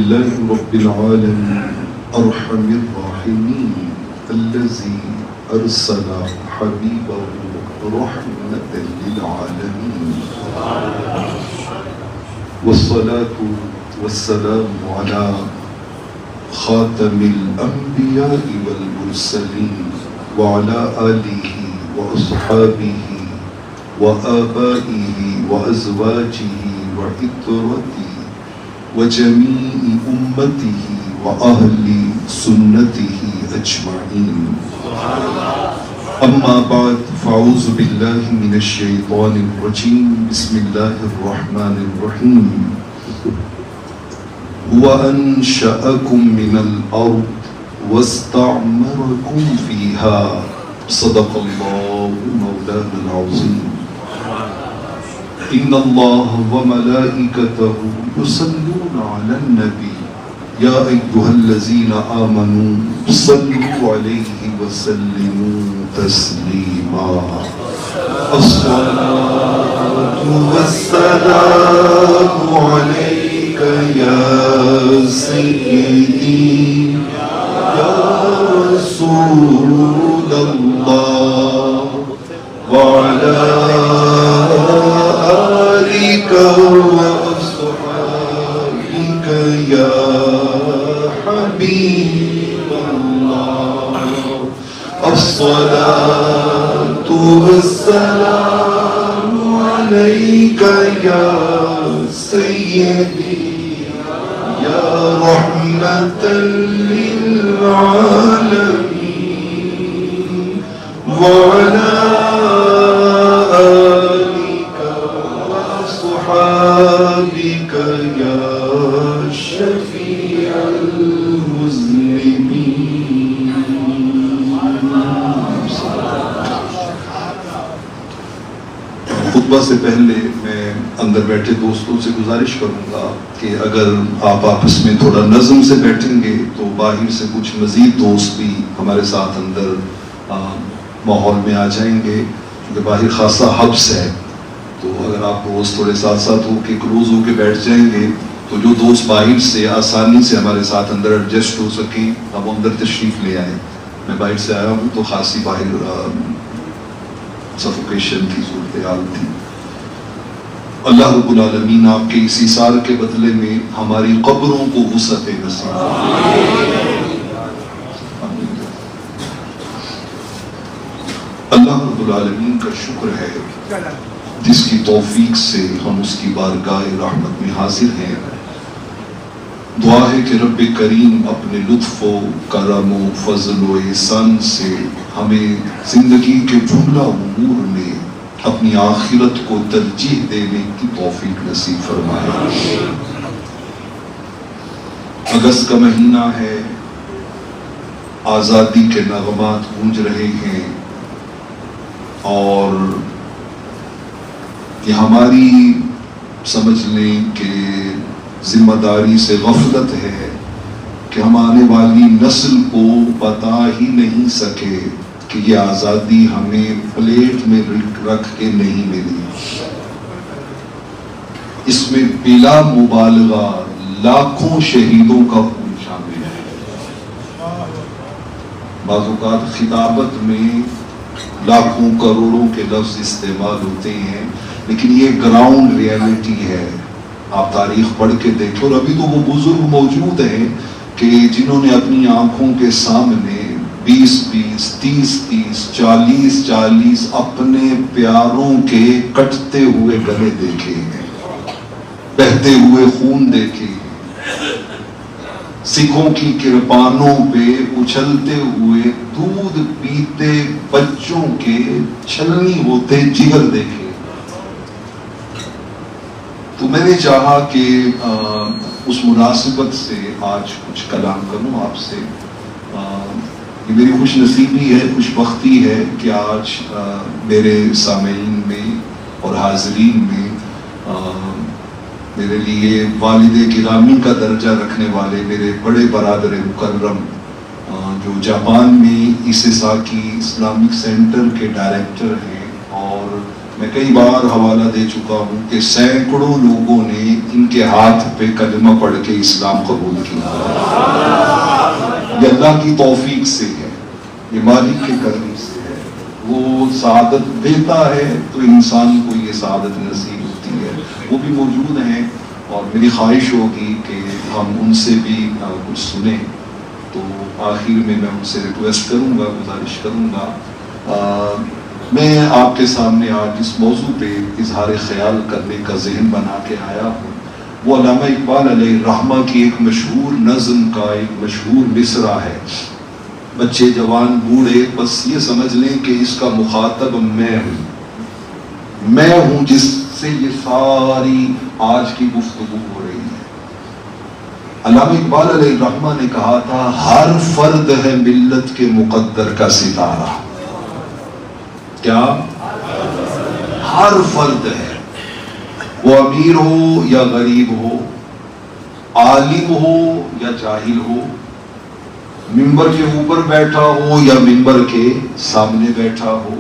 لله رب العالمين أرحم الراحمين الذي أرسل حبيبه رحمة للعالمين والصلاة والسلام على خاتم الأنبياء والمرسلين وعلى آله وأصحابه وآبائه وأزواجه وعطرته وجميع أمته وأهل سنته أجمعين. أما بعد فأعوذ بالله من الشيطان الرجيم. بسم الله الرحمن الرحيم. هو أنشأكم من الأرض واستعمركم فيها. صدق الله مولانا العظيم. إن الله وملائكته يصلون على النبي يا أيها الذين آمنوا صلوا عليه وسلموا تسليما. الصلاة والسلام عليك يا سيدي يا رسول الله وعلى آلك وأصحابك يا حبيب الله. الصلاة والسلام عليك يا سيدي يا رحمة للعالمين وعلى آلك وأصحابك يا شفيع المذنبين. خطبہ سے پہلے میں اندر بیٹھے دوستوں سے گزارش کروں گا کہ اگر آپ آپس میں تھوڑا نظم سے بیٹھیں گے تو باہر سے کچھ مزید دوست بھی ہمارے ساتھ اندر ماحول میں آ جائیں گے، کیونکہ باہر خاصا حبس ہے. تو اگر آپ دوست تھوڑے ساتھ ساتھ ہو کے کلوز ہو کے بیٹھ جائیں گے تو جو دوست باہر سے آسانی سے ہمارے ساتھ اندر ایڈجسٹ ہو سکیں اب اندر تشریف لے آئیں. میں باہر سے آیا ہوں تو خاصی باہر سفوکیشن کی صورتحال تھی. اللہ رب العالمین آپ کے اس ایثار کے بدلے میں ہماری قبروں کو وسعت نصیب اللہ رب العالمین کا شکر ہے جس کی توفیق سے ہم اس کی بارگاہ رحمت میں حاضر ہیں. دعا ہے کہ رب کریم اپنے لطف و کرم و فضل و احسان سے ہمیں زندگی کے جملہ امور میں اپنی آخرت کو ترجیح دینے کی توفیق نصیب فرمائے. اگست کا مہینہ ہے، آزادی کے نغمات گونج رہے ہیں اور یہ ہماری سمجھ لیں کہ ذمہ داری سے غفلت ہے کہ ہم آنے والی نسل کو بتا ہی نہیں سکے کہ یہ آزادی ہمیں پلیٹ میں رکھ کے نہیں ملی. اس میں بلا مبالغہ لاکھوں شہیدوں کا خون شامل ہے. بعض اوقات خطابت میں لاکھوں کروڑوں کے لفظ استعمال ہوتے ہیں لیکن یہ گراؤنڈ ریئلٹی ہے. آپ تاریخ پڑھ کے دیکھو اور ابھی تو وہ بزرگ موجود ہیں کہ جنہوں نے اپنی آنکھوں کے سامنے 20-20, 30-30, 40-40 اپنے پیاروں کے کٹتے ہوئے گلے دیکھے ہیں، بہتے ہوئے خون دیکھے ہیں، سکھوں کی کرپانوں پہ اچھلتے ہوئے دودھ پیتے بچوں کے چھلنی ہوتے جگر دیکھے. تو میں نے چاہا کہ اس مناسبت سے آج کچھ کلام کروں آپ سے. یہ میری خوش نصیبی ہے، خوش بختی ہے کہ آج میرے سامعین میں اور حاضرین میں میرے لیے والد گرامی کا درجہ رکھنے والے میرے بڑے برادر مکرم جو جاپان میں ایسیساکی اسلامک سینٹر کے ڈائریکٹر ہیں اور میں کئی بار حوالہ دے چکا ہوں کہ سینکڑوں لوگوں نے ان کے ہاتھ پہ کلمہ پڑھ کے اسلام قبول کیا. یہ اللہ کی توفیق سے ہے، یہ مالک کے کرم سے ہے. وہ سعادت دیتا ہے تو انسان کو یہ سعادت نصیب ہوتی ہے. وہ بھی موجود ہیں اور میری خواہش ہوگی کہ ہم ان سے بھی کچھ سنیں. تو آخر میں ان سے ریکویسٹ کروں گا، گزارش کروں گا. میں آپ کے سامنے آج اس موضوع پہ اظہار خیال کرنے کا ذہن بنا کے آیا ہوں. وہ علامہ اقبال علیہ الرحمہ کی ایک مشہور نظم کا ایک مشہور مصرع ہے. بچے جوان بوڑھے بس یہ سمجھ لیں کہ اس کا مخاطب میں ہوں جس سے یہ ساری آج کی گفتگو ہو رہی ہے. علامہ اقبال علیہ الرحمہ نے کہا تھا ہر فرد ہے ملت کے مقدر کا ستارہ. کیا؟ ہر فرد ہے، وہ امیر ہو یا غریب ہو، عالم ہو یا جاہل ہو، منبر کے اوپر بیٹھا ہو یا منبر کے سامنے بیٹھا ہو،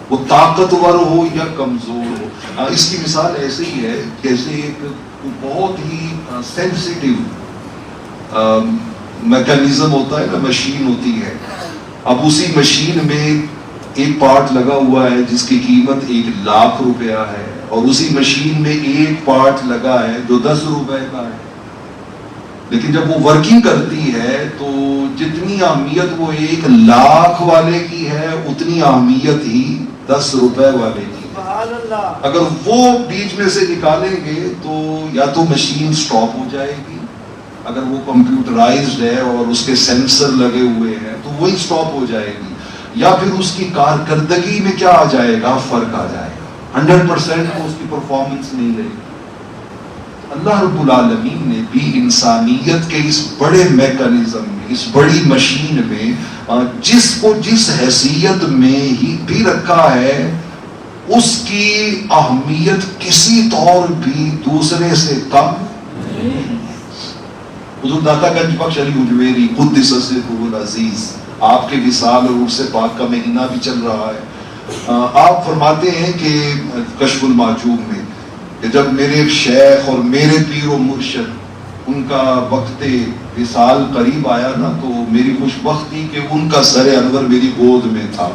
وہ طاقتور ہو یا کمزور ہو. اس کی مثال ایسے ہی ہے جیسے ایک بہت ہی سینسیٹیو میکانزم ہوتا ہے نا، مشین ہوتی ہے. اب اسی مشین میں ایک پارٹ لگا ہوا ہے جس کی قیمت 1,00,000 روپیہ ہے، اور اسی مشین میں ایک پارٹ لگا ہے جو 10 روپے کا ہے. لیکن جب وہ ورکنگ کرتی ہے تو جتنی اہمیت وہ 1,00,000 والے کی ہے اتنی اہمیت ہی 10 روپے والے کی ہے. اگر وہ بیچ میں سے نکالیں گے تو یا تو مشین سٹاپ ہو جائے گی، اگر وہ کمپیوٹرائزڈ ہے اور اس کے سینسر لگے ہوئے ہیں تو وہی سٹاپ ہو جائے گی، یا پھر اس کی کارکردگی میں کیا آ جائے گا، فرق آ جائے گا. 100% کو اس کی پرفارمنس نہیں رہے گی. اللہ رب العالمین نے بھی انسانیت کے اس بڑے میکانزم میں، اس بڑی مشین میں جس کو جس حیثیت میں ہی بھی رکھا ہے اس کی اہمیت کسی طور بھی دوسرے سے کم نہیں. حضور داتا گنج بخش علی اجویری قدس سرہ العزیز، آپ کے وصال اور عرس پاک کا مہینہ بھی چل رہا ہے. آپ فرماتے ہیں کہ کشف المحجوب میں کہ جب میرے ایک شیخ اور میرے پیر و مرشد ان کا وقت وصال قریب آیا نا، تو میری خوش بختی کہ ان کا سر انور میری گود میں تھا.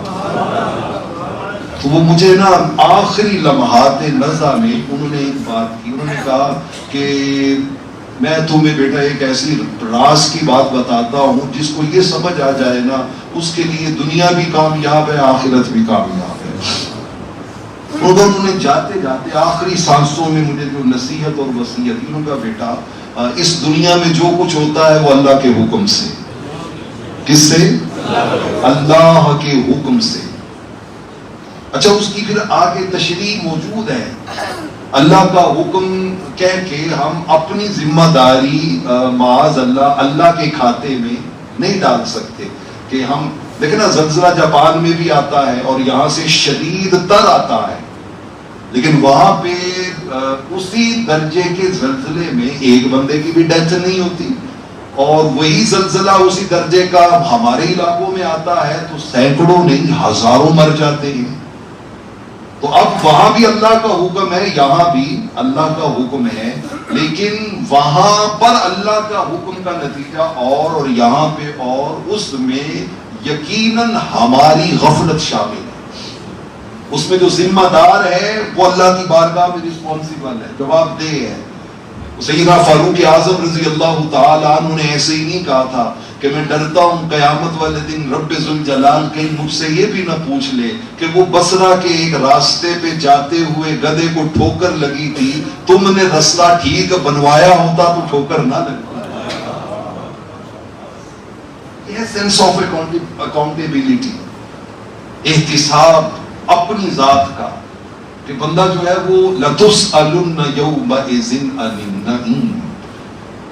تو وہ مجھے نا آخری لمحات نزا میں انہوں نے ایک بات کی. انہوں نے کہا کہ میں تمہیں بیٹا ایک ایسی راز کی بات بتاتا ہوں جس کو یہ سمجھ آ جائے نا اس کے لیے دنیا بھی کامیاب ہے، آخرت بھی کامیاب ہے. انہوں نے جاتے جاتے آخری سانسوں میں مجھے جو نصیحت اور وصیت، انہوں کا بیٹا اس دنیا میں جو کچھ ہوتا ہے وہ اللہ کے حکم سے. کس سے؟ اللہ کے حکم سے. اچھا، اس کی پھر آگے تشریح موجود ہے. اللہ کا حکم کہہ کے ہم اپنی ذمہ داری معاذ اللہ کے کھاتے میں نہیں ڈال سکتے. کہ ہم دیکھیں نا، زلزلہ جاپان میں بھی آتا ہے اور یہاں سے شدید تر آتا ہے، لیکن وہاں پہ اسی درجے کے زلزلے میں ایک بندے کی بھی ڈیتھ نہیں ہوتی، اور وہی زلزلہ اسی درجے کا ہمارے علاقوں میں آتا ہے تو سینکڑوں نہیں ہزاروں مر جاتے ہیں. تو اب وہاں بھی اللہ کا حکم ہے، یہاں بھی اللہ کا حکم ہے، لیکن وہاں پر اللہ کا حکم کا نتیجہ اور یہاں پہ اور، اس میں یقیناً ہماری غفلت شامل ہے. اس میں جو ذمہ دار ہے وہ اللہ کی بارگاہ میں رسپانسیبل ہے، جواب دہ ہے. سیدنا فاروق اعظم رضی اللہ تعالی عنہ نے ایسے ہی نہیں کہا تھا کہ میں ڈرتا ہوں قیامت والے دن رب ذوالجلال کہیں مجھ سے یہ بھی نہ پوچھ لے کہ وہ بصرہ کے ایک راستے پہ جاتے ہوئے گدھے کو ٹھوکر لگی تھی، تم نے راستہ ٹھیک بنوایا ہوتا تو ٹھوکر نہ لگتی. یہ سینس آف اکاؤنٹیبلٹی، احتساب اپنی ذات کا، کہ بندہ جو ہے وہ لَتُسْأَلُنَّ يَوْمَئِذٍ عَنِ النَّعِيمِ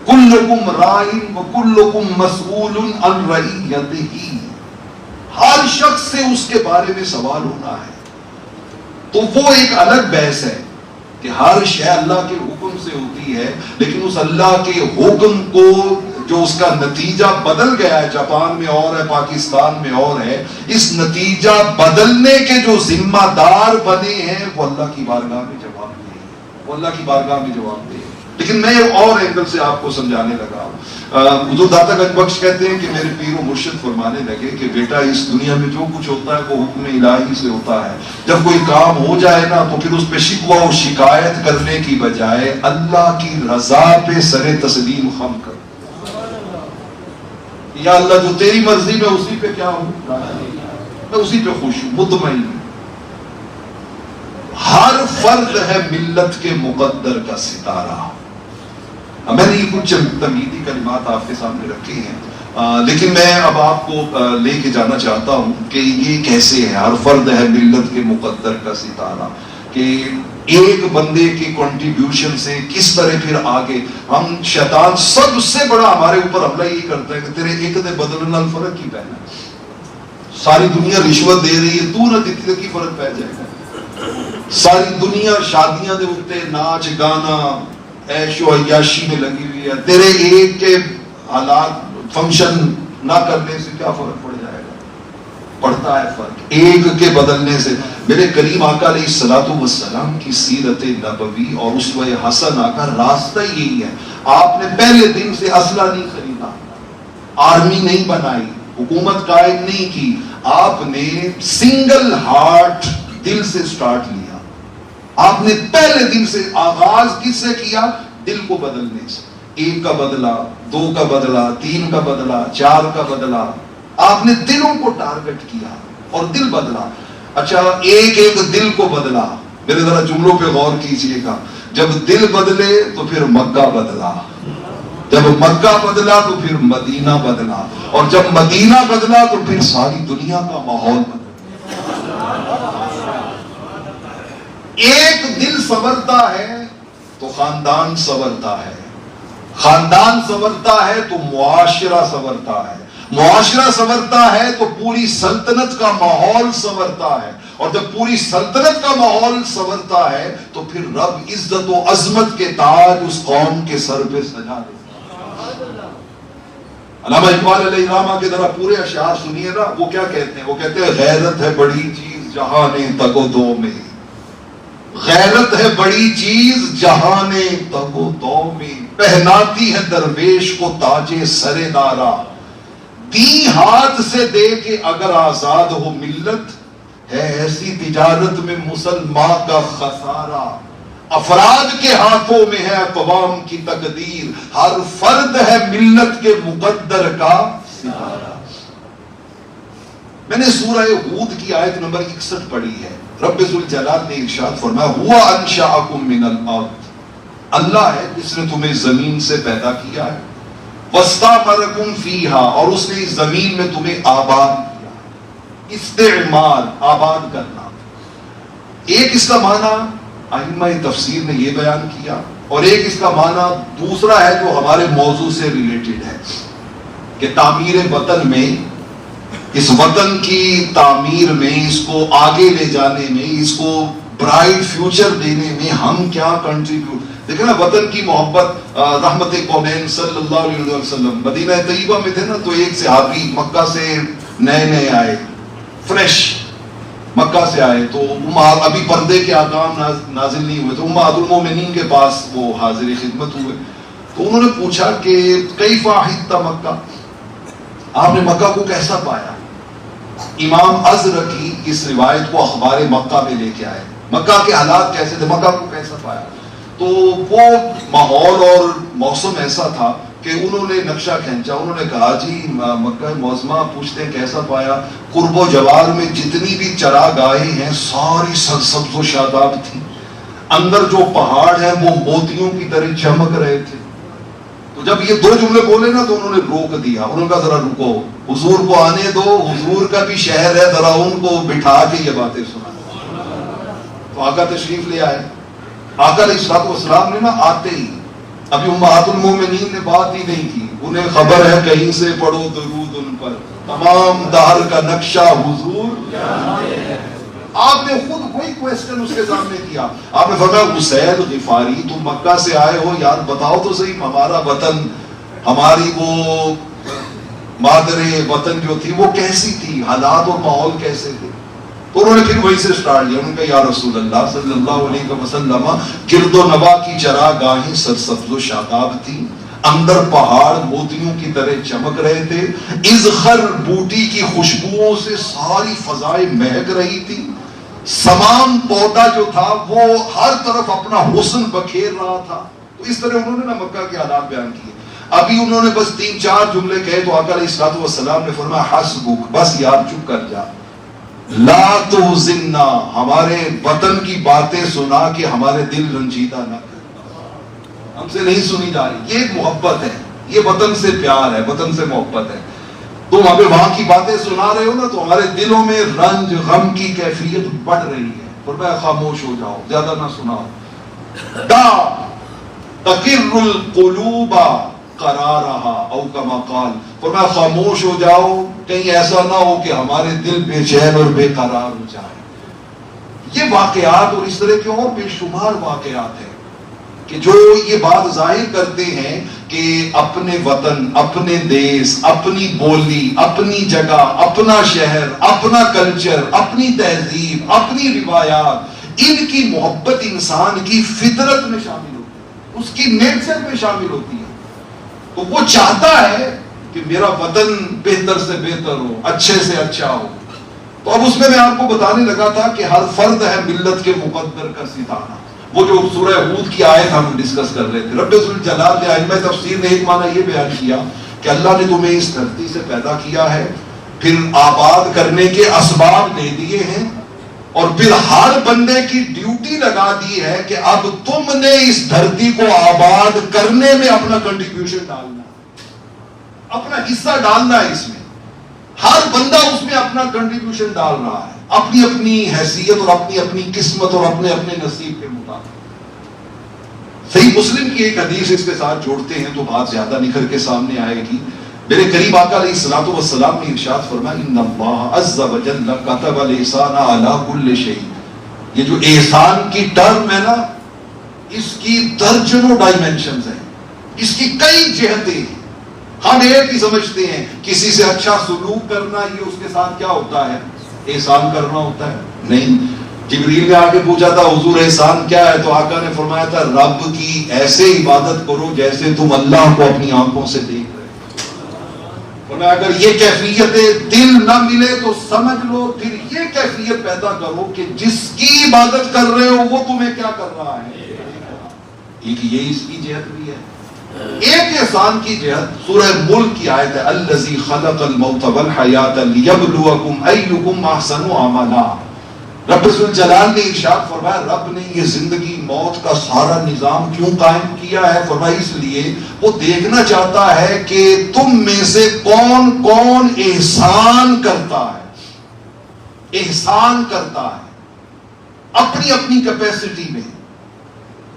كُلُّكُمْ رَاعٍ وَكُلُّكُمْ مَسْئُولٌ عَنْ رَعِيَّتِهِ. ہر شخص سے اس کے بارے میں سوال ہونا ہے. تو وہ ایک الگ بحث ہے کہ ہر شے اللہ کے حکم سے ہوتی ہے، لیکن اس اللہ کے حکم کو جو اس کا نتیجہ بدل گیا ہے، جاپان میں اور ہے، پاکستان میں اور ہے، اس نتیجہ بدلنے کے جو ذمہ دار بنے ہیں وہ اللہ کی بارگاہ میں جواب دیں، وہ اللہ کی بارگاہ میں جواب دیں۔ لیکن میں ایک اور اینگل سے آپ کو سمجھانے لگا ہوں۔ حضور داتا گنج بخش کہتے ہیں کہ میرے پیر و مرشد فرمانے لگے کہ بیٹا اس دنیا میں جو کچھ ہوتا ہے وہ حکم الہی سے ہوتا ہے، جب کوئی کام ہو جائے نا تو پھر اس پہ شکوہ و شکایت کرنے کی بجائے اللہ کی رضا پہ سر تسلیم خم کر، یا اللہ جو تیری مرضی میں اسی پہ کیا ہوں، میں اسی پہ خوش ہوں، مطمئن ہوں۔ ہر فرد ہے ملت کے مقدر کا ستارہ۔ میں نے یہ کچھ تمہیدی کلمات آپ کے سامنے رکھے ہیں، لیکن میں اب آپ کو لے کے جانا چاہتا ہوں کہ یہ کیسے ہے، ہر فرد ہے ملت کے مقدر کا ستارہ، کہ ایک بندے کی کنٹریبیوشن سے کس طرح پھر آگے ہم شیطان سب سے بڑا ہمارے اوپر حملہ یہی کرتا ہے کہ تیرے ایک دے بدل نال فرق کی پہنا، ساری دنیا رشوت دے رہی ہے، تو نہ دیتی کی فرق پہ جائے گا، ساری دنیا شادیاں دے اٹھتے ناچ گانا عیش و عیاشی میں لگی ہوئی ہے، تیرے ایک کے حالات فنکشن نہ کرنے سے کیا فرق پڑ جائے گا؟ پڑتا ہے فرق ایک کے بدلنے سے۔ میرے کریم آقا علیہ الصلوۃ والسلام کی سیرت نبوی اور اسوہ حسنہ کا راستہ یہی ہے۔ آپ نے پہلے دن سے اسلحہ نہیں خریدا، آرمی نہیں بنائی، حکومت قائم نہیں کی، آپ نے سنگل ہارٹ دل سے سٹارٹ لیا۔ آپ نے پہلے دن سے آغاز کس سے کیا؟ دل کو بدلنے سے۔ ایک کا بدلا، دو کا بدلا، تین کا بدلا، چار کا بدلا، آپ نے دلوں کو ٹارگٹ کیا اور دل بدلا۔ اچھا ایک ایک دل کو بدلا، میرے ذرا جملوں پہ غور کیجئے گا، جب دل بدلے تو پھر مکہ بدلا، جب مکہ بدلا تو پھر مدینہ بدلا، اور جب مدینہ بدلا تو پھر ساری دنیا کا ماحول بدلا۔ ایک دل سنورتا ہے تو خاندان سنورتا ہے، خاندان سنورتا ہے تو معاشرہ سنورتا ہے، معاشرہ سنورتا ہے تو پوری سلطنت کا ماحول سنورتا ہے، اور جب پوری سلطنت کا ماحول سنورتا ہے تو پھر رب عزت و عظمت کے تاج اس قوم کے سر پہ سجا دیتا ہے۔ علامہ اقبال علیہ السلام کے ذرا پورے اشعار سنیے نا، وہ کیا کہتے ہیں؟ وہ کہتے ہیں غیرت ہے بڑی چیز جہاں نے تگ و دو میں، غیرت ہے بڑی چیز جہاں نے تگ و دو میں، پہناتی ہے درویش کو تاج سر دارا، دی ہاتھ سے دے کے اگر آزاد ہو ملت، ہے ایسی تجارت میں مسلمان کا خسارہ، افراد کے ہاتھوں میں ہے اقوام کی تقدیر، ہر فرد ہے ملت کے مقدر کا ستارہ۔ میں نے سورہ ہود کی آیت نمبر 61 پڑھی ہے، رب ذوالجلال نے ارشاد فرمایا ہوا انشأکم من الارض، اللہ ہے جس نے تمہیں زمین سے پیدا کیا ہے، واستعمرکم فیہا، اور اس نے اس زمین میں تمہیں آباد کیا۔ استعمار آباد کرنا، ایک اس کا معنی ائمہ تفسیر نے یہ بیان کیا، اور ایک اس کا معنی دوسرا ہے جو ہمارے موضوع سے ریلیٹڈ ہے کہ تعمیر وطن میں، اس وطن کی تعمیر میں، اس کو آگے لے جانے میں، اس کو برائٹ فیوچر دینے میں ہم کیا کنٹریبیوٹ۔ دیکھیں نا وطن کی محبت، رحمت کونین صلی اللہ علیہ وسلم مدینہ طیبہ میں تھے نا، تو ایک صحابی مکہ سے نئے آئے، فریش مکہ سے آئے، تو ابھی پردے کے احکام نازل نہیں ہوئے، تو امہات المومنین کے پاس وہ حاضر خدمت ہوئے، تو انہوں نے پوچھا کہ کیف عہدت مکہ، آپ نے مکہ کو کیسا پایا؟ امام ازرقی اس روایت کو اخبار مکہ میں لے کے آئے، مکہ کے حالات کیسے تھے، مکہ کو کیسا پایا؟ تو وہ ماحول اور موسم ایسا تھا کہ انہوں نے نقشہ کھینچا، انہوں نے کہا جی مکہ معظمہ پوچھتے ہیں کیسا پایا، قرب و جوار میں جتنی بھی چراگاہیں ہیں ساری سبز و شاداب تھی، اندر جو پہاڑ ہیں وہ موتیوں کی طرح چمک رہے تھے۔ تو جب یہ دو جملے بولے نا تو انہوں نے روک دیا، انہوں نے کہا ذرا رکو، حضور کو آنے دو، حضور کا بھی شہر ہے، ذرا ان کو بٹھا کے یہ باتیں سنا۔ تو آقا تشریف لے آئے، آقا علیہ الصلوۃ والسلام نے نا آتے ہی، ابھی امہات المومنین نے بات ہی نہیں کی، انہیں خبر ہے کہیں سے پڑھو درود ان پر، تمام دہر کا نقشہ حضور آپ نے خود کوئی کوئسچن اس کے سامنے کیا، آپ نے فرمایا حسین غفاری تم مکہ سے آئے ہو، یار بتاؤ تو صحیح ہمارا وطن ہماری وہ مادر وطن جو تھی وہ کیسی تھی، حالات اور ماحول کیسے تھے. تو انہوں نے پھر وہی سے سٹارٹ کیا. انہوں نے کہا یا رسول اللہ صلی اللہ علیہ وسلم، گرد و نواح کی چراگاہیں سرسبز و شاداب تھی، اندر پہاڑ موتیوں کی طرح چمک رہے تھے، ازخر بوٹی کی خوشبوؤں سے ساری فضائیں مہک رہی تھی، سمام پودا جو تھا وہ ہر طرف اپنا حسن بکھیر رہا تھا. تو اس طرح انہوں نے نا مکہ کے حالات بیان کیے. ابھی انہوں نے بس 3-4 جملے کہے تو آقا علیہ الصلوۃ والسلام نے فرمایا حسبک، بس یار چپ کر جا، لا تحزننا، ہمارے وطن کی باتیں سنا کہ ہمارے دل رنجیدہ نہ کر، ہم سے نہیں سنی جا رہی. یہ ایک محبت ہے، یہ وطن سے پیار ہے، وطن سے محبت ہے. تم ہمیں وہاں کی باتیں سنا رہے ہو نا تو ہمارے دلوں میں رنج غم کی کیفیت بڑھ رہی ہے. فرمایا خاموش ہو جاؤ، زیادہ نہ سناؤ. دا تقر القلوب قرارہا او کما قال، فرمایا خاموش ہو جاؤ، کہیں ایسا نہ ہو کہ ہمارے دل بے چین اور بے قرار ہو جائے. یہ واقعات اور اس طرح کے اور بے شمار واقعات ہیں کہ جو یہ بات ظاہر کرتے ہیں کہ اپنے وطن، اپنے دیس، اپنی بولی، اپنی جگہ، اپنا شہر، اپنا کلچر، اپنی تہذیب، اپنی روایات، ان کی محبت انسان کی فطرت میں شامل ہوتی ہے، اس کی نیچر میں شامل ہوتی ہے. تو وہ چاہتا ہے کہ میرا وطن بہتر سے بہتر ہو، اچھے سے اچھا ہو. تو اب اس میں آپ کو بتانے لگا تھا کہ ہر فرد ہے ملت کے مقدر کا ستارہ. وہ جو سورہ ہود کی آیت ہم ڈسکس کر رہے تھے، رب ذوالجلال نے ائمہ تفسیر نے ایک معنی یہ بیان کیا کہ اللہ نے تمہیں اس دھرتی سے پیدا کیا ہے، پھر آباد کرنے کے اسباب دے دیے ہیں، اور پھر ہر بندے کی ڈیوٹی لگا دی ہے کہ اب تم نے اس دھرتی کو آباد کرنے میں اپنا کنٹریبیوشن ڈالنا، اپنا حصہ ڈالنا ہے. اس میں ہر بندہ اس میں اپنا کنٹریبیوشن ڈال رہا ہے، اپنی اپنی حیثیت اور اپنی اپنی قسمت اور اپنے اپنے نصیب کے مطابق. صحیح مسلم کی ایک حدیث اس کے ساتھ جوڑتے ہیں تو بات زیادہ نکھر کے سامنے آئے گی. میرے قریب آقا علیہ الصلوۃ والسلام نے ارشاد فرمایا ان اللہ عز وجل کتب الاحسان علی کل شیء. یہ جو احسان کی ٹرم ہے نا، اس کی درجنوں ڈائمینشنز ہیں، اس کی کئی جہتیں ہیں. ہم ایک ہی سمجھتے ہیں کسی سے اچھا سلوک کرنا یہ اس کے ساتھ کیا ہوتا ہے، احسان کرنا ہوتا ہے. نہیں، جبریل نے آ کے پوچھا تھا حضور احسان کیا ہے، تو آقا نے فرمایا تھا رب کی ایسے عبادت کرو جیسے تم اللہ کو اپنی آنکھوں سے دیکھ رہے. فرمایا اگر یہ کیفیت دل نہ ملے تو سمجھ لو پھر یہ کیفیت پیدا کرو کہ جس کی عبادت کر رہے ہو وہ تمہیں کیا کر رہا ہے. یہ اس کی جہت بھی ہے. ایک احسان کی جہت سورہ ملک کی آیت ہے الذی خلق الموت والحیات لیبلوکم ایکم احسن عملا. رب ذوالجلال نے ارشاد فرمایا رب نے یہ زندگی موت کا سارا نظام کیوں قائم کیا ہے، فرمایا اس لیے وہ دیکھنا چاہتا ہے کہ تم میں سے کون کون احسان کرتا ہے، احسان کرتا ہے اپنی اپنی کیپیسٹی میں.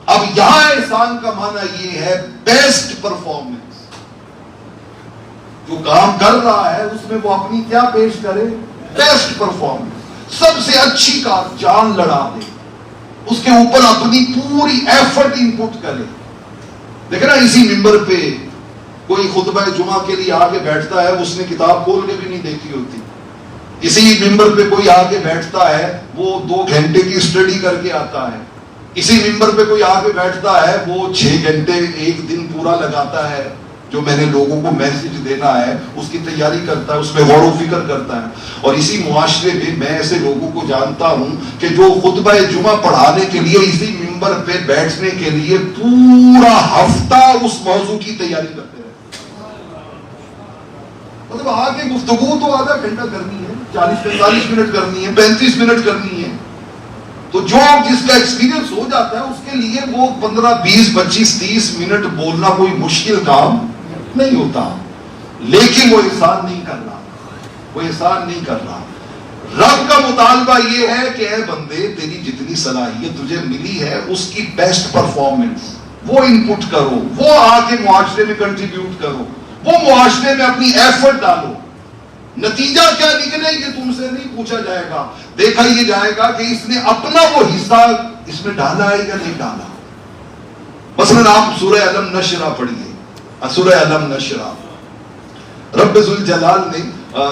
اب یہاں احسان کا معنی یہ ہے بیسٹ پرفارمنس. جو کام کر رہا ہے اس میں وہ اپنی کیا پیش کرے، بیسٹ پرفارمنس، سب سے اچھی کار، جان لڑا دے، اس کے اوپر اپنی پوری ایفرٹ انپٹ کرے. دیکھنا اسی ممبر پہ کوئی خطبہ جمعہ کے لیے آ کے بیٹھتا ہے، اس نے کتاب کھول کے بھی نہیں دیکھی ہوتی. اسی ممبر پہ کوئی آ کے بیٹھتا ہے، وہ 2 گھنٹے کی اسٹڈی کر کے آتا ہے. اسی ممبر پہ کوئی آ کے بیٹھتا ہے، وہ 6 گھنٹے ایک دن پورا لگاتا ہے، جو میں نے لوگوں کو میسج دینا ہے اس کی تیاری کرتا ہے، اس میں غور و فکر کرتا ہے. اور اسی معاشرے میں میں ایسے لوگوں کو جانتا ہوں کہ جو خطبہ جمعہ پڑھانے کے لیے اسی ممبر پہ بیٹھنے کے لیے پورا ہفتہ اس موضوع کی تیاری کرتے ہیں. مطلب آگے گفتگو تو آدھا گھنٹہ کرنی ہے، 40-45 منٹ کرنی ہے، 35 منٹ کرنی ہے. تو جو جس کا ایکسپیرینس ہو جاتا ہے اس کے لیے وہ 15, 20, 25, 30 منٹ بولنا کوئی مشکل کام نہیں ہوتا. لیکن وہ احسان نہیں کر رہا، وہ احسان نہیں کر رہا. رب کا مطالبہ یہ ہے کہ اے بندے تیری جتنی صلاحیت تجھے ملی ہے اس کی بیسٹ پرفارمنس وہ انپٹ کرو، وہ آ کے معاشرے میں کنٹریبیوٹ کرو، وہ معاشرے میں اپنی ایفرٹ ڈالو. نتیجہ کیا نکلے یہ تم سے نہیں پوچھا جائے گا، دیکھا یہ جائے گا کہ اس نے اپنا وہ حصہ اس میں ڈالا ہے یا نہیں ڈالا. مثلا آپ سورہ علم نشرہ پڑھیے، سورہ علم نشرح۔ رب ذوالجلال نے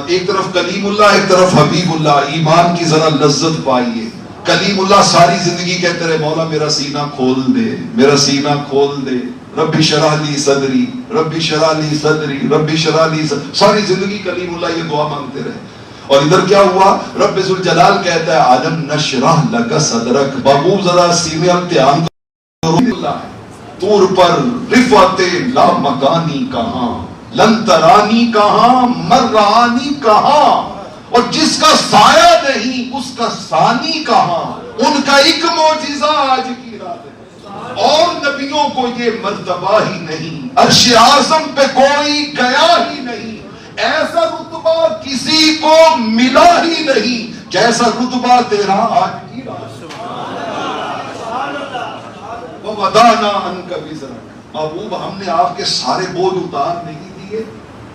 ایک طرف کلیم اللہ ایک طرف حبیب اللہ، ایمان کی ذرا لذت پائیے۔ کلیم اللہ ساری زندگی کہتے رہے مولا میرا سینہ کھول دے، میرا سینہ کھول دے، ربی شرح لی صدری، ربی شرح لی صدری، ربی شرح لی صدری، ساری زندگی کلیم اللہ یہ دعا مانگتے رہے۔ اور ادھر کیا ہوا؟ رب ذوالجلال کہتا ہے علم نشرح لک صدرک، محبوب ذرا سینے امتحان کرو، طور پر رفعت لا مکانی کہاں، لن ترانی کہاں، مرانی کہاں، اور جس کا سایہ نہیں اس کا ثانی کہاں، ان کا ایک معجزہ آج کی رات ہے، اور نبیوں کو یہ مرتبہ ہی نہیں، عرش اعظم پہ کوئی گیا ہی نہیں، ایسا رتبہ کسی کو ملا ہی نہیں جیسا رتبہ تیرا آج کی رات ہے۔ وَوَضَعْنَا عَنْكَ وِزْرَكَ، محبوب ہم نے آپ کے سارے بوجھ اتار نہیں دیے،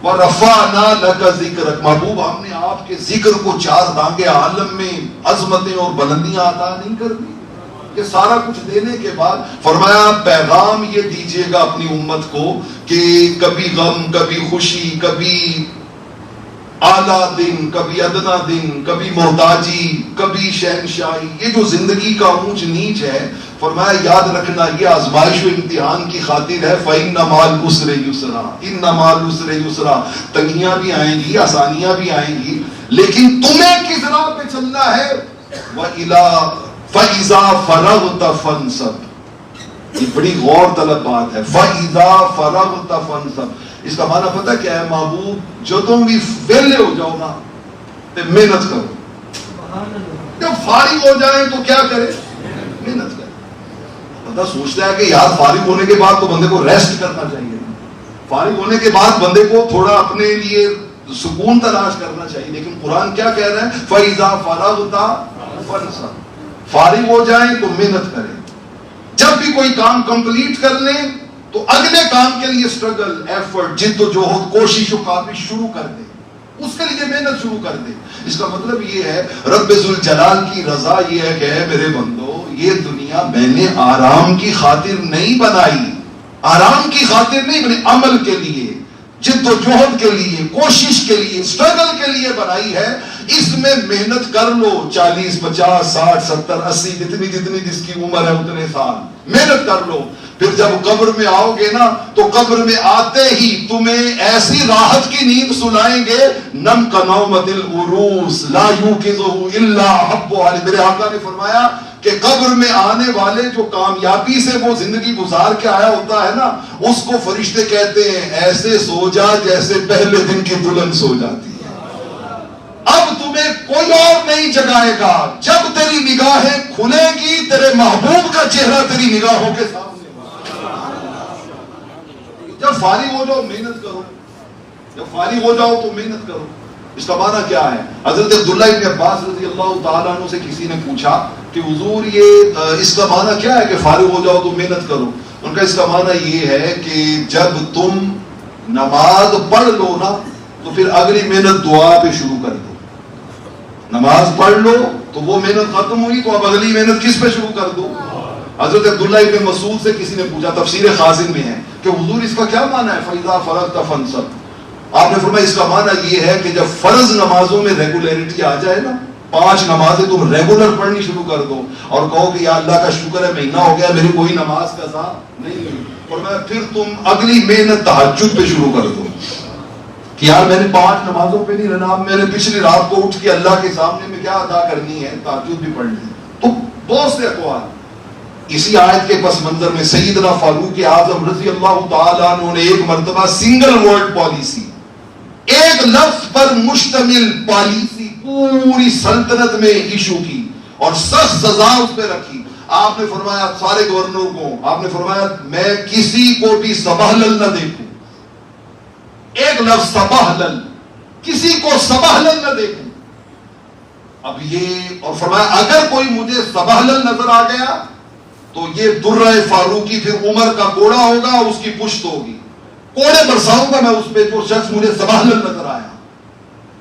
وَرَفَعْنَا لَكَ ذِكْرَكَ، محبوب ہم نے آپ کے ذکر کو چار دانگے عالم میں عظمتیں اور بلندیاں عطا نہیں کر دی۔ یہ سارا کچھ دینے کے بعد فرمایا پیغام یہ دیجئے گا اپنی امت کو کہ کبھی غم، کبھی خوشی، کبھی اعلیٰ دن، کبھی ادنا دن، کبھی محتاجی، کبھی شہنشاہی، یہ جو زندگی کا اونچ نیچ ہے، فرمایا یاد رکھنا یہ آزمائش و امتحان کی خاطر ہے۔ فَإِنَّ مَعَ الْعُسْرِ يُسْرًا، إِنَّ مَعَ الْعُسْرِ يُسْرًا، تنگیاں بھی آئیں گی، آسانیاں بھی آئیں گی، لیکن تمہیں کس راہ پہ چلنا ہے؟ فَإِذَا فَرَغْتَ فَانْصَبْ، یہ بڑی غور طلب بات ہے۔ فَإِذَا فَرَغْتَ فَانْصَبْ، اس کا معنی پتہ کیا ہے محبوب؟ جو تم بھی ویلے ہو جاؤ نا تو محنت کرو، جب فارغ ہو جائیں تو کیا کرے؟ محنت کرے۔ بندہ سوچتا ہے کہ یار فارغ ہونے کے بعد تو بندے کو ریسٹ کرنا چاہیے، فارغ ہونے کے بعد بندے کو تھوڑا اپنے لیے سکون تلاش کرنا چاہیے، لیکن قرآن کیا کہہ رہا ہے؟ فَإِذَا فَرَغْتَ فَانْصَبْ، فارغ ہو جائیں تو محنت کریں، جب بھی کوئی کام کمپلیٹ کر لیں تو اگلے کام کے لیے سٹرگل، ایفرٹ، جد و جہد، کوشش و کاوش شروع کر دیں، اس کے لیے محنت شروع کر دیں۔ اس کا مطلب یہ ہے رب ذوالجلال کی رضا یہ ہے کہ اے میرے بندو یہ دنیا میں نے آرام کی خاطر نہیں بنائی، آرام کی خاطر نہیں بنائی، عمل کے لیے، جد و جہد کے لیے، کوشش کے لیے، سٹرگل کے لیے بنائی ہے۔ اس میں محنت کر لو، 40 50 60 70 80 جتنی جس کی عمر ہے اتنے سال محنت کر لو، پھر جب قبر میں آؤ گے نا تو قبر میں آتے ہی تمہیں ایسی راحت کی نیند سلائیں گے، نم کنومت العروس لا یوقظہ الا حب علی، میرے آقا نے فرمایا کہ قبر میں آنے والے جو کامیابی سے وہ زندگی گزار کے آیا ہوتا ہے نا، اس کو فرشتے کہتے ہیں ایسے سو جا جیسے پہلے دن کی دلہن سو جاتی ہے، اب تمہیں کوئی اور نہیں جگائے گا، جب تیری نگاہیں کھلے گی تیرے محبوب کا چہرہ تیری نگاہوں کے سامنے، جب فارغ ہو جاؤ محنت کرو، جب فارغ ہو جاؤ تو محنت کرو۔ اس کا معنی کیا ہے؟ حضرت عبداللہ ابن عباس رضی اللہ تعالیٰ عنہ سے کسی نے پوچھا کہ حضور یہ اس کا معنی کیا ہے کہ فارغ ہو جاؤ تو محنت کرو؟ ان کا اس کا معنی یہ ہے کہ جب تم نماز پڑھ لو نا تو پھر اگلی محنت دعا پہ شروع کر دو، نماز پڑھ لو تو وہ محنت ختم ہوئی تو اب اگلی محنت کس پہ شروع کر دو؟ حضرت عبداللہ ابن مسعود سے کسی نے پوچھا، تفسیر خازن میں ہے کہ حضور اس کا کیا معنی ہے فَإِذَا فَرَغْتَ فَانْصَبْ؟ آپ نے فرمایا اس کا معنی یہ ہے کہ جب فرض نمازوں میں ریگولیرٹی آ جائے نا، 5 نمازیں تم ریگولر پڑھنی شروع کر دو اور کہو کہ یا اللہ کا شکر ہے مہینہ ہو گیا میری کوئی نماز قضا نہیں ہوئی، فرمایا پھر تم اگلی محنت تہجد پہ شروع کر دو کہ یار میں نے 5 نمازوں پہ نہیں رہنا، میں نے پچھلی رات کو اٹھ کے اللہ کے سامنے میں کیا ادا کرنی ہے، تہجد بھی پڑھنی ہے۔ تو بہت سے اقوال اسی آیت کے پس منظر میں سیدنا فاروق اعظم رضی اللہ تعالیٰ عنہ نے ایک مرتبہ سنگل ورڈ پالیسی، ایک لفظ پر مشتمل پالیسی پوری سلطنت میں ایشو کی اور سخت سزا اس پہ رکھی۔ آپ نے فرمایا سارے گورنروں کو، آپ نے فرمایا میں کسی کو بھی سبحلل نہ دیکھوں، ایک لفظ سبحلل، کسی کو سبحلل نہ دیکھوں۔ اب یہ اور فرمایا اگر کوئی مجھے سبحلل نظر آ گیا تو یہ درہ فاروقی پھر عمر کا کوڑا ہوگا، اس کی پشت ہوگی، کوڑے برساؤں گا میں اس پہ جو شخص مجھے سبحلل نظر آیا۔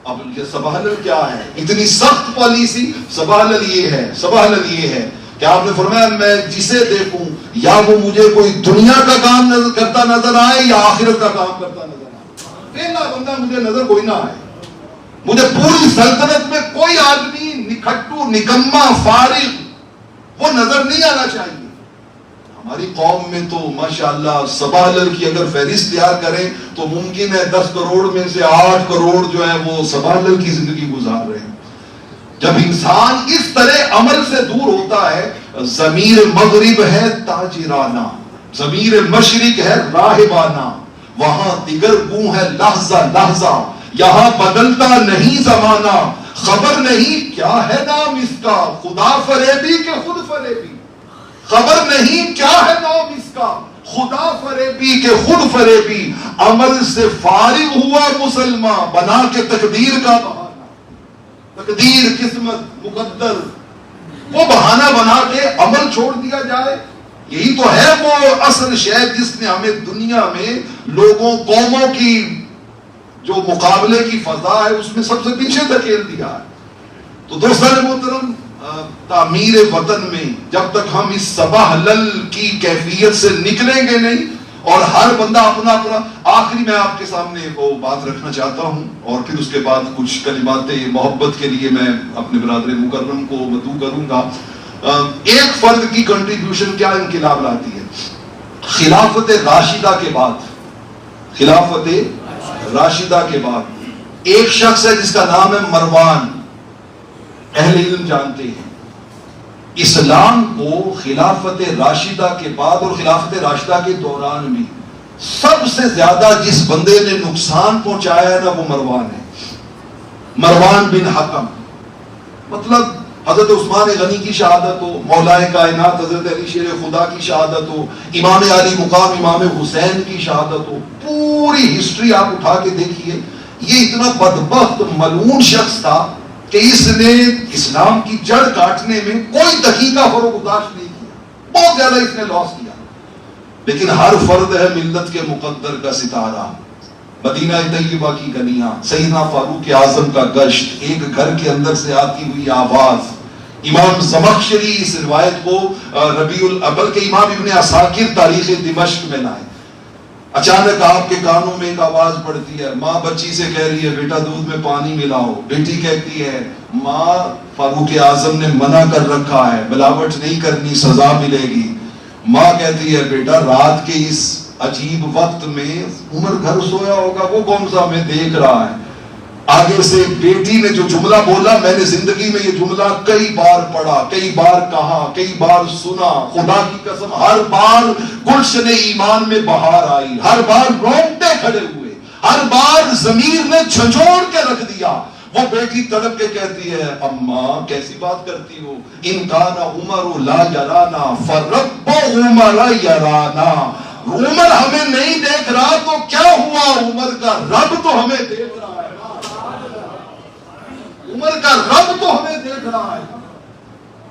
اب یہ سبحلل کیا ہے؟ اتنی سخت پالیسی۔ سبحلل یہ ہے، سبحلل یہ ہے کہ آپ نے فرمایا میں جسے دیکھوں یا وہ مجھے کوئی دنیا کا کام کرتا نظر آئے یا آخرت کا کام کرتا نظر آئے. پہلا بندہ مجھے نظر کوئی نہ آئے. مجھے پوری سلطنت میں کوئی آدمی نکھٹو نکما فارغ وہ نظر نہیں آنا چاہیے. ہماری قوم میں تو ماشاءاللہ سبالر کی اگر فہرست تیار کریں تو ممکن ہے 10 کروڑ میں سے 8 کروڑ جو ہے وہ سبالر کی زندگی گزار رہے ہیں. جب انسان اس طرح عمل سے دور ہوتا ہے، ضمیر مغرب ہے تاجرانہ، ضمیر مشرق ہے راہبانہ، وہاں دیگر گوں ہے لحظہ لحظہ، یہاں بدلتا نہیں زمانہ، خبر نہیں کیا ہے نام اس کا، خدا فریبی کہ خود فریبی. خبر نہیں کیا ہے نام اس کا، خدا فریبی کہ خود فریبی. عمل سے فارغ ہوا مسلمان، بنا کے تقدیر کا بہانہ، تقدیر قسمت مقدر وہ بہانہ بنا کے عمل چھوڑ دیا جائے. یہی تو ہے وہ اصل شے جس نے ہمیں دنیا میں لوگوں قوموں کی جو مقابلے کی فضا ہے اس میں سب سے پیچھے دھکیل دیا ہے. تو دوستان محترم، تعمیر وطن میں جب تک ہم اس صباح لل کی کیفیت سے نکلیں گے نہیں، اور ہر بندہ اپنا اپنا، آخری میں آپ کے سامنے وہ بات رکھنا چاہتا ہوں اور پھر اس کے بعد کچھ کلمات محبت کے لیے میں اپنے برادر مکرم کو مدعو کروں گا. ایک فرد کی کنٹریبیوشن کیا انقلاب لاتی ہے. خلافت راشدہ کے بعد، خلافت راشدہ کے بعد ایک شخص ہے جس کا نام ہے مروان. اہل علم جانتے ہیں اسلام کو خلافت راشدہ کے بعد اور خلافت راشدہ کے دوران بھی سب سے زیادہ جس بندے نے نقصان پہنچایا ہے نا وہ مروان ہے. مروان بن حکم، مطلب حضرت عثمان غنی کی شہادت ہو، مولا کائنات حضرت علی شیر خدا کی شہادت ہو، امام علی مقام امام حسین کی شہادت ہو، پوری ہسٹری آپ اٹھا کے دیکھیے. یہ اتنا بدبخت ملعون شخص تھا کہ اس نے اسلام کی جڑ کاٹنے میں کوئی دقیقہ فروگزاشت نہیں کیا. بہت زیادہ اس نے لاس کیا. لیکن ہر فرد ہے ملت کے مقدر کا ستارہ. مدینہ طیبہ کی گلیاں، سیدنا فاروق اعظم کا گشت، ایک گھر کے اندر سے آتی ہوئی آواز. امام زمخشری اس روایت کو ربیع الاول کے امام ابن عساکر تاریخ دمشق میں لائے. اچانک آپ کے کانوں میں ایک آواز پڑتی ہے، ماں بچی سے کہہ رہی ہے بیٹا دودھ میں پانی ملاؤ. بیٹی کہتی ہے ماں فاروق اعظم نے منع کر رکھا ہے، ملاوٹ نہیں کرنی، سزا ملے گی. ماں کہتی ہے بیٹا رات کے اس عجیب وقت میں عمر گھر سویا ہوگا، وہ کون سا میں دیکھ رہا ہے. آگے سے بیٹی نے جو جملہ بولا، میں نے زندگی میں یہ جملہ کئی بار پڑھا، کئی بار کہا، کئی بار سنا. خدا کی قسم ہر بار گلشن ایمان میں بہار آئی، ہر بار رونگٹے کھڑے ہوئے، ہر بار ضمیر نے جھنجھوڑ کے رکھ دیا. وہ بیٹی تڑپ کے کہتی ہے اماں کیسی بات کرتی ہو، ان کان عمر لا یرانا فرب عمر یرانا. عمر ہمیں نہیں دیکھ رہا تو کیا ہوا، عمر کا رب تو ہمیں دیکھ رہا ہے. عمر کا رب تو ہمیں دیکھ رہا ہے.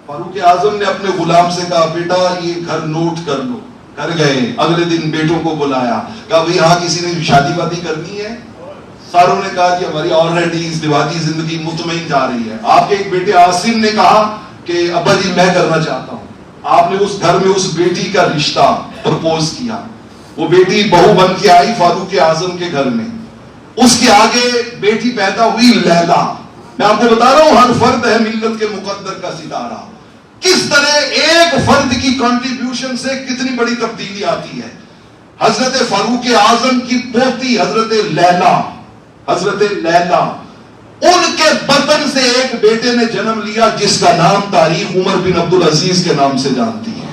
فاروق اعظم نے اپنے غلام سے کہا بیٹا یہ گھر نوٹ کر لو. کر گئے. اگلے دن بیٹوں کو بلایا، کہا بھئی ہاں کسی نے شادی وادی کرنی ہے. ساروں نے کہا کہ ہماری آلریڈی ازدواجی زندگی مطمئن جا رہی ہے. آپ کے ایک بیٹے عاصم نے کہا کہ ابا جی میں کرنا چاہتا ہوں. آپ نے اس گھر میں اس بیٹی کا رشتہ پرپوز کیا. وہ بیٹی بہو بن کے آئی فاروق اعظم کے گھر میں. اس کے آگے بیٹی پیدا ہوئی لیلا. میں آپ کو بتا رہا ہوں ہر فرد ہے ملت کے مقدر کا ستارہ. کس طرح ایک فرد کی کنٹریبیوشن سے کتنی بڑی تبدیلی آتی ہے. حضرت فاروق اعظم کی پوتی حضرت لیلا، حضرت لیلا، ان کے بطن سے ایک بیٹے نے جنم لیا جس کا نام تاریخ عمر بن عبدالعزیز کے نام سے جانتی ہے.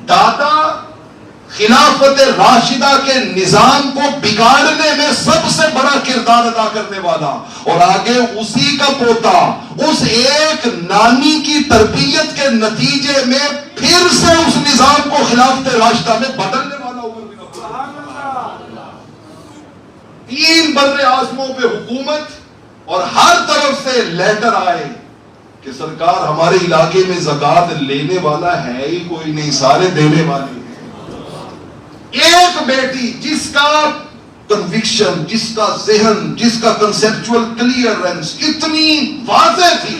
دادا خلافت راشدہ کے نظام کو بگاڑنے میں سب سے بڑا کردار ادا کرنے والا، اور آگے اسی کا پوتا اس ایک نانی کی تربیت کے نتیجے میں پھر سے اس نظام کو خلافت راشدہ میں بدلنے والا عمر بن عبدالعزیز. 3 بر اعظموں پہ حکومت اور ہر طرف سے لیٹر آئے کہ سرکار ہمارے علاقے میں زکوٰۃ لینے والا ہے ہی کوئی نہیں، سارے دینے والے ہیں. ایک بیٹی جس کا کنوکشن، جس کا ذہن، جس کا کنسپچول کلیئرنس اتنی واضح تھی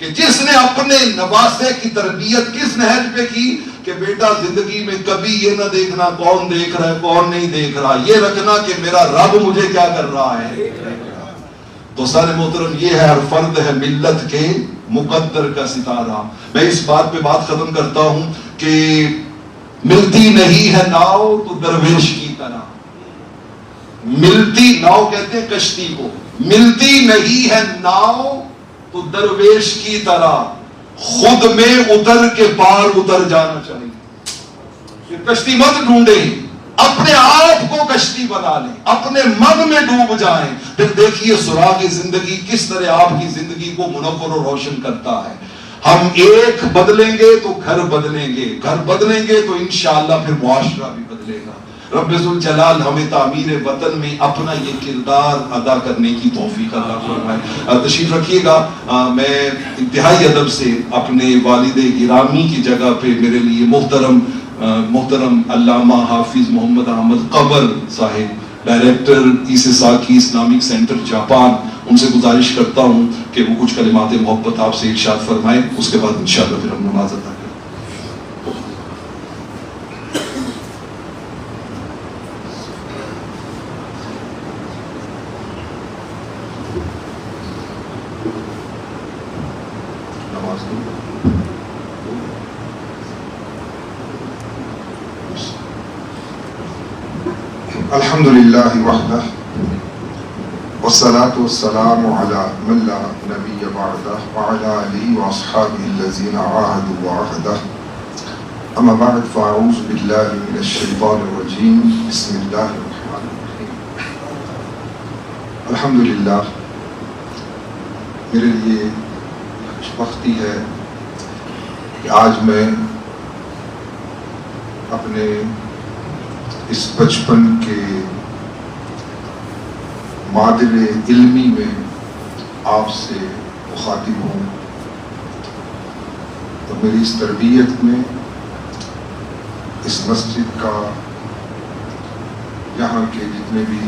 کہ جس نے اپنے نواسے کی تربیت کس نہج پہ کی کہ بیٹا زندگی میں کبھی یہ نہ دیکھنا کون دیکھ رہا ہے کون نہیں دیکھ رہا، یہ رکھنا کہ میرا رب مجھے کیا کر رہا ہے۔ دوستان محترم، یہ ہے ہر فرد ہے ملت کے مقدر کا ستارہ۔ میں اس بات پہ بات ختم کرتا ہوں کہ ملتی نہیں ہے ناؤ تو درویش کی طرح، ملتی ناؤ کہتے ہیں کشتی کو، ملتی نہیں ہے ناؤ تو درویش کی طرح خود میں اتر کے پار اتر جانا چاہیے۔ کشتی مت ڈھونڈیں، اپنے آپ کو کشتی بنا لیں، اپنے من میں ڈوب جائیں، پھر دیکھیے سراغ زندگی کس طرح آپ کی زندگی کو منور و روشن کرتا ہے۔ ہم ایک بدلیں گے تو گھر بدلیں گے، گھر بدلیں گے تو انشاءاللہ پھر معاشرہ بھی بدلے گا۔ رب ذوالجلال ہمیں تعمیر وطن میں اپنا یہ کردار ادا کرنے کی توفیق عطا فرمائے۔ تشریف رکھیے گا۔ میں انتہائی ادب سے اپنے والد گرامی کی جگہ پہ میرے لیے محترم علامہ حافظ محمد احمد قبر صاحب، ڈائریکٹر ایسے ساکی اسلامک سینٹر جاپان، ان سے گزارش کرتا ہوں کہ وہ کچھ کلمات محبت آپ سے ارشاد فرمائیں، اس کے بعد انشاءاللہ پھر ہم نماز ادا کریں۔ الحمدللہ وحدہ والصلاة والسلام علی من لا نبی بعدہ وعلی آلہ واصحابہ الذین عاہدوا وعہدہ، اما بعد فاعوذ باللہ من الشیطان الرجیم، بسم اللہ الرحمن الرحیم۔ الحمدللہ، میرے لیے خوش بختی ہے کہ آج میں اپنے اس بچپن کے مادر علمی میں آپ سے مخاطب ہوں، تو میری اس تربیت میں اس مسجد کا، یہاں کے جتنے بھی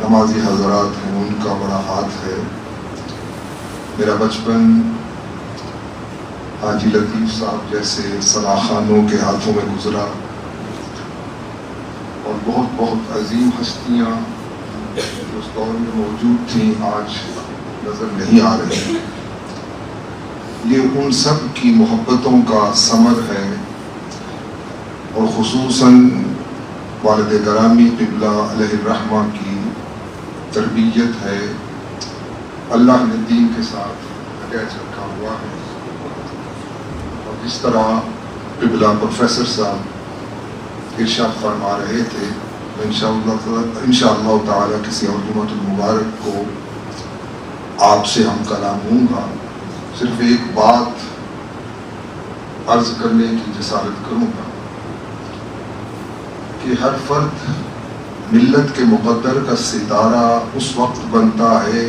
نمازی حضرات ہیں ان کا بڑا ہاتھ ہے۔ میرا بچپن حاجی لطیف صاحب جیسے صلاح خانوں کے ہاتھوں میں گزرا، اور بہت بہت عظیم ہستیاں جو اس دور میں موجود تھیں آج نظر نہیں آ رہی۔ یہ ان سب کی محبتوں کا ثمر ہے، اور خصوصاً والد گرامی قبلہ علیہ الرحمہ کی تربیت ہے۔ اللہ نے دین کے ساتھ اٹیچ رکھا ہوا ہے، اور جس طرح قبلہ پروفیسر صاحب ارشاد فرما رہے تھے، انشاءاللہ تعالی کسی اور جمعۃ المبارک کو آپ سے ہم کلام ہوں گا۔ صرف ایک بات عرض کرنے کی جسارت کروں گا کہ ہر فرد ملت کے مقدر کا ستارہ اس وقت بنتا ہے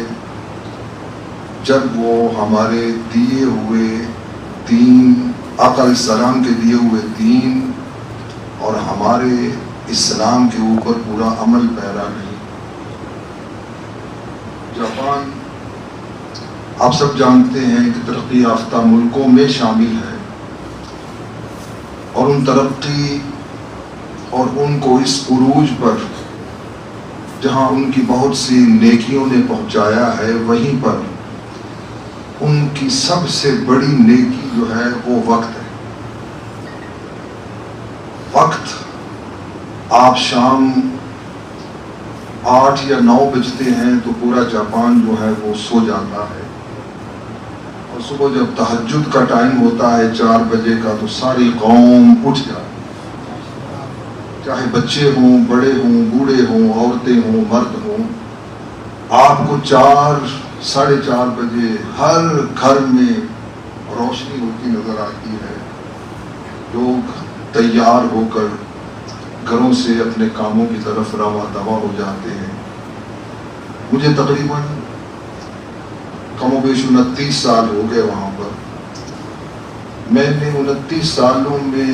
جب وہ ہمارے دیے ہوئے دین، آقا علیہ السلام کے دیے ہوئے دین اور ہمارے اسلام کے اوپر پورا عمل پیرا نہیں۔ جاپان آپ سب جانتے ہیں کہ ترقی یافتہ ملکوں میں شامل ہے، اور ان ترقی اور ان کو اس عروج پر جہاں ان کی بہت سی نیکیوں نے پہنچایا ہے، وہیں پر ان کی سب سے بڑی نیکی جو ہے وہ وقت ہے۔ وقت، آپ شام 8 یا 9 بجتے ہیں تو پورا جاپان جو ہے وہ سو جاتا ہے، اور صبح جب تہجد کا ٹائم ہوتا ہے 4 بجے کا تو ساری قوم اٹھ جاتی ہے، چاہے بچے ہوں، بڑے ہوں، بوڑھے ہوں، عورتیں ہوں، مرد ہوں۔ آپ کو 4 ساڑھے 4 بجے ہر گھر میں روشنی ہوتی نظر آتی ہے، لوگ تیار ہو کر گھروں سے اپنے کاموں کی طرف رواں دوا ہو جاتے ہیں۔ مجھے تقریباً کم و بیش 29 سال ہو گئے وہاں پر۔ میں نے 29 سالوں میں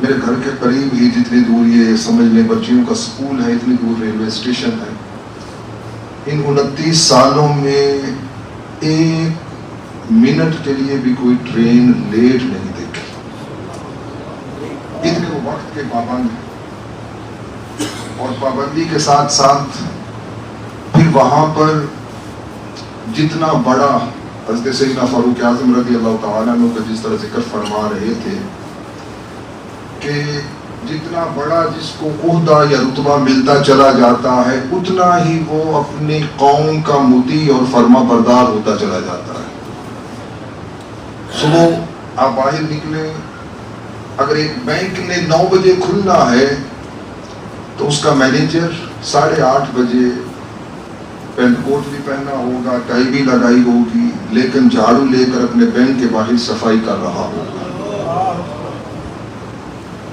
میرے گھر کے قریب ہی، جتنی دور یہ سمجھ لیں بچیوں کا سکول ہے، اتنی دور ریلوے اسٹیشن ہے، ان 29 سالوں میں ایک منٹ کے لیے بھی کوئی ٹرین لیٹ نہیں دیکھی، اتنے وہ وقت کے پابند ہیں۔ اور پابندی کے ساتھ ساتھ پھر وہاں پر جتنا بڑا حضرت سیدنا فاروق اعظم رضی اللہ تعالیٰ عنہ کا جس طرح ذکر فرما رہے تھے کہ جتنا بڑا جس کو عہدہ یا رتبہ ملتا چلا جاتا ہے اتنا ہی وہ اپنی قوم کا مطیع اور فرما بردار ہوتا چلا جاتا ہے۔ صبح آپ باہر نکلیں، اگر ایک بینک نے 9 بجے کھلنا ہے تو اس کا مینیجر 8:30 بجے پینٹ کوٹ بھی پہنا ہوگا، ٹائی بھی لگائی ہوگی، لیکن جھاڑو لے کر اپنے بینک کے باہر صفائی کر رہا ہوگا۔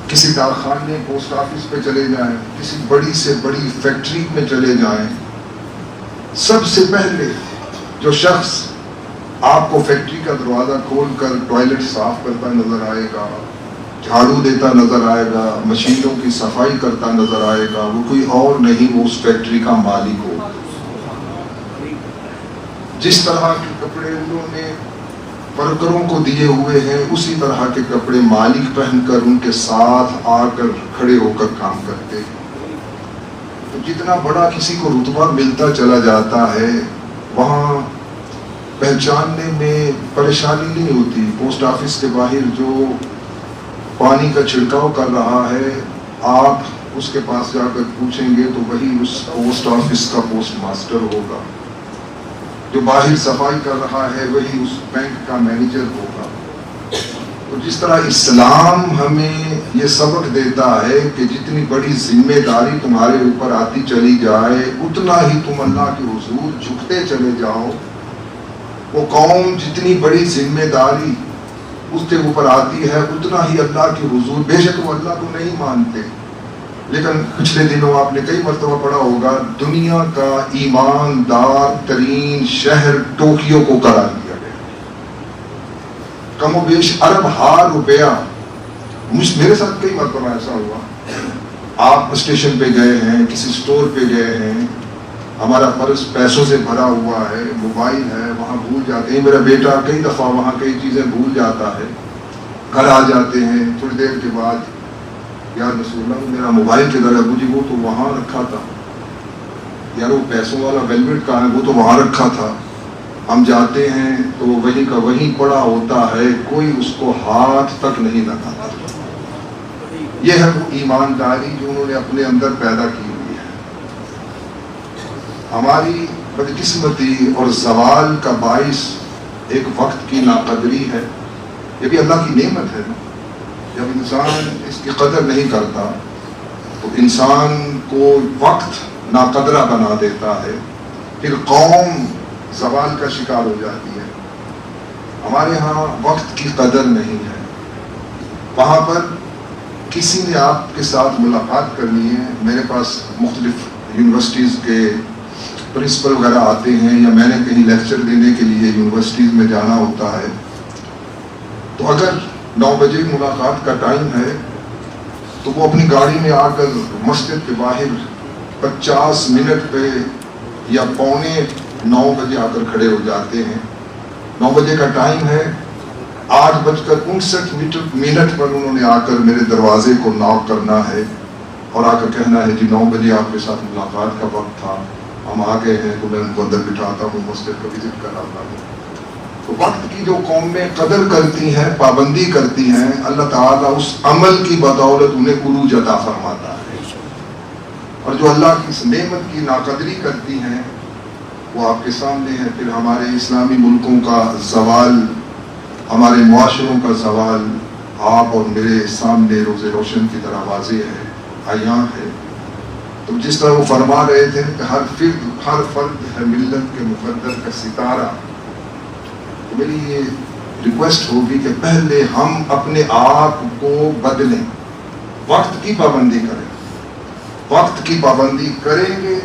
کسی کارخانے پوسٹ آفس پہ چلے جائیں، کسی بڑی سے بڑی فیکٹری میں چلے جائیں، سب سے پہلے جو شخص آپ کو فیکٹری کا دروازہ کھول کر ٹوائلٹ صاف کرتا نظر آئے گا، جھاڑو دیتا نظر آئے گا، مشینوں کی صفائی کرتا نظر آئے گا، وہ کوئی اور نہیں، وہ اس فیکٹری کا مالک ہوگا۔ جس طرح کے کپڑے انہوں نے ورکروں کو دیے ہوئے ہیں اسی طرح کے کپڑے مالک پہن کر ان کے ساتھ آ کر کھڑے ہو کر کام کرتے ہیں۔ تو جتنا بڑا کسی کو رتبہ ملتا چلا جاتا ہے وہاں پہچاننے میں پریشانی نہیں ہوتی۔ پوسٹ آفس کے باہر جو پانی کا چھڑکاؤ کر رہا ہے آپ اس کے پاس جا کر پوچھیں گے تو وہی اس پوسٹ آفس کا پوسٹ ماسٹر ہوگا، جو باہر صفائی کر رہا ہے وہی اس بینک کا مینیجر ہوگا۔ تو جس طرح اسلام ہمیں یہ سبق دیتا ہے کہ جتنی بڑی ذمہ داری تمہارے اوپر آتی چلی جائے اتنا ہی تم اللہ کے حضور جھکتے چلے جاؤ، وہ قوم جتنی بڑی ذمہ داری اس کے اوپر آتی ہے اتنا ہی اللہ کے حضور، بے شک وہ اللہ کو نہیں مانتے لیکن پچھلے دنوں آپ نے کئی مرتبہ پڑھا ہوگا دنیا کا ایماندار ترین شہر ٹوکیو کو قرار دیا گیا، کم و بیش ارب ہار روپیہ۔ میرے ساتھ کئی مرتبہ ایسا ہوا، آپ اسٹیشن پہ گئے ہیں، کسی سٹور پہ گئے ہیں، ہمارا پرس پیسوں سے بھرا ہوا ہے، موبائل ہے، وہاں بھول جاتے ہیں۔ میرا بیٹا کئی دفعہ وہاں کئی چیزیں بھول جاتا ہے، گھر آ جاتے ہیں تھوڑی دیر کے بعد، یار رسول اللہ میرا موبائل کدھر ہے؟ ابو جی وہ تو وہاں رکھا تھا۔ یار وہ پیسوں والا ویلویٹ کہاں ہے؟ وہ تو وہاں رکھا تھا۔ ہم جاتے ہیں تو وہیں کا وہیں پڑا ہوتا ہے، کوئی اس کو ہاتھ تک نہیں لگاتا۔ یہ ہے وہ ایمانداری جو انہوں نے اپنے اندر پیدا کی ہوئی ہے۔ ہماری بدقسمتی اور زوال کا باعث ایک وقت کی ناقدری ہے، یہ بھی اللہ کی نعمت ہے۔ جب انسان اس کی قدر نہیں کرتا تو انسان کو وقت ناقدرہ بنا دیتا ہے، پھر قوم زوال کا شکار ہو جاتی ہے۔ ہمارے ہاں وقت کی قدر نہیں ہے۔ وہاں پر کسی نے آپ کے ساتھ ملاقات کرنی ہے، میرے پاس مختلف یونیورسٹیز کے پرنسپل وغیرہ آتے ہیں یا میں نے کہیں لیکچر دینے کے لیے یونیورسٹیز میں جانا ہوتا ہے، تو اگر 9 بجے ملاقات کا ٹائم ہے تو وہ اپنی گاڑی میں آ کر مسجد کے باہر 50 منٹ پہ یا 8:45 بجے آ کر کھڑے ہو جاتے ہیں۔ 9 بجے کا ٹائم ہے، 8:59 پر انہوں نے آ کر میرے دروازے کو ناک کرنا ہے اور آ کر کہنا ہے جی 9 بجے آپ کے ساتھ ملاقات کا وقت تھا، ہم آ گئے ہیں۔ تو میں ان کو اندر بٹھاتا ہوں، مسجد کا وزٹ کراتا ہوں۔ تو وقت کی جو قومیں قدر کرتی ہیں، پابندی کرتی ہیں، اللہ تعالیٰ اس عمل کی بدولت انہیں عروج عطا فرماتا ہے، اور جو اللہ کی اس نعمت کی ناقدری کرتی ہیں وہ آپ کے سامنے ہے۔ پھر ہمارے اسلامی ملکوں کا زوال، ہمارے معاشروں کا زوال آپ اور میرے سامنے روز روشن کی طرح واضح ہے، عیاں ہے۔ تو جس طرح وہ فرما رہے تھے کہ ہر فرد ہے ملت کے مقدر کا ستارہ، تو میری یہ ریکویسٹ ہوگی کہ پہلے ہم اپنے آپ کو بدلیں، وقت کی پابندی کریں۔ وقت کی پابندی کریں گے،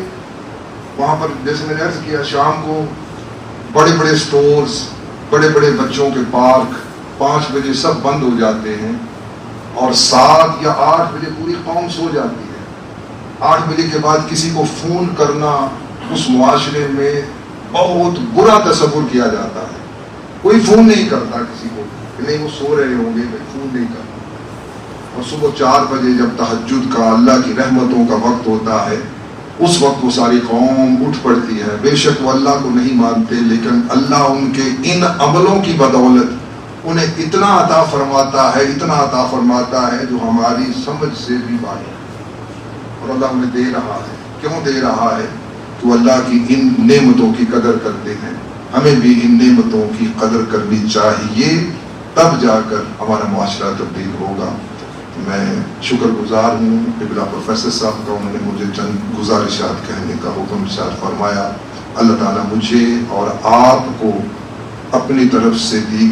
وہاں پر جیسے میں نے عرض کیا شام کو بڑے بڑے سٹورز، بڑے بڑے بچوں کے پارک 5 بجے سب بند ہو جاتے ہیں، اور 7 یا 8 بجے پوری قوم سو جاتی ہے۔ 8 بجے کے بعد کسی کو فون کرنا اس معاشرے میں بہت برا تصور کیا جاتا ہے۔ کوئی فون نہیں کرتا کسی کو کہ نہیں وہ سو رہے ہوں گے، میں فون نہیں کرتا. اور صبح 4 بجے جب تہجد کا اللہ کی رحمتوں کا وقت ہوتا ہے، اس وقت وہ ساری قوم اٹھ پڑتی ہے. بے شک وہ اللہ کو نہیں مانتے، لیکن اللہ ان کے ان عملوں کی بدولت انہیں اتنا عطا فرماتا ہے، اتنا عطا فرماتا ہے جو ہماری سمجھ سے بھی باہر ہے. اور اللہ انہیں دے رہا ہے. کیوں دے رہا ہے؟ تو اللہ کی ان نعمتوں کی قدر کرتے ہیں. ہمیں بھی ان نعمتوں کی قدر کرنی چاہیے، تب جا کر ہمارا معاشرہ تبدیل ہوگا. میں شکر گزار ہوں قبلہ پروفیسر صاحب کا، انہوں نے مجھے چند گزارشات کہنے کا حکم ارشاد فرمایا. اللہ تعالیٰ مجھے اور آپ کو اپنی طرف سے دی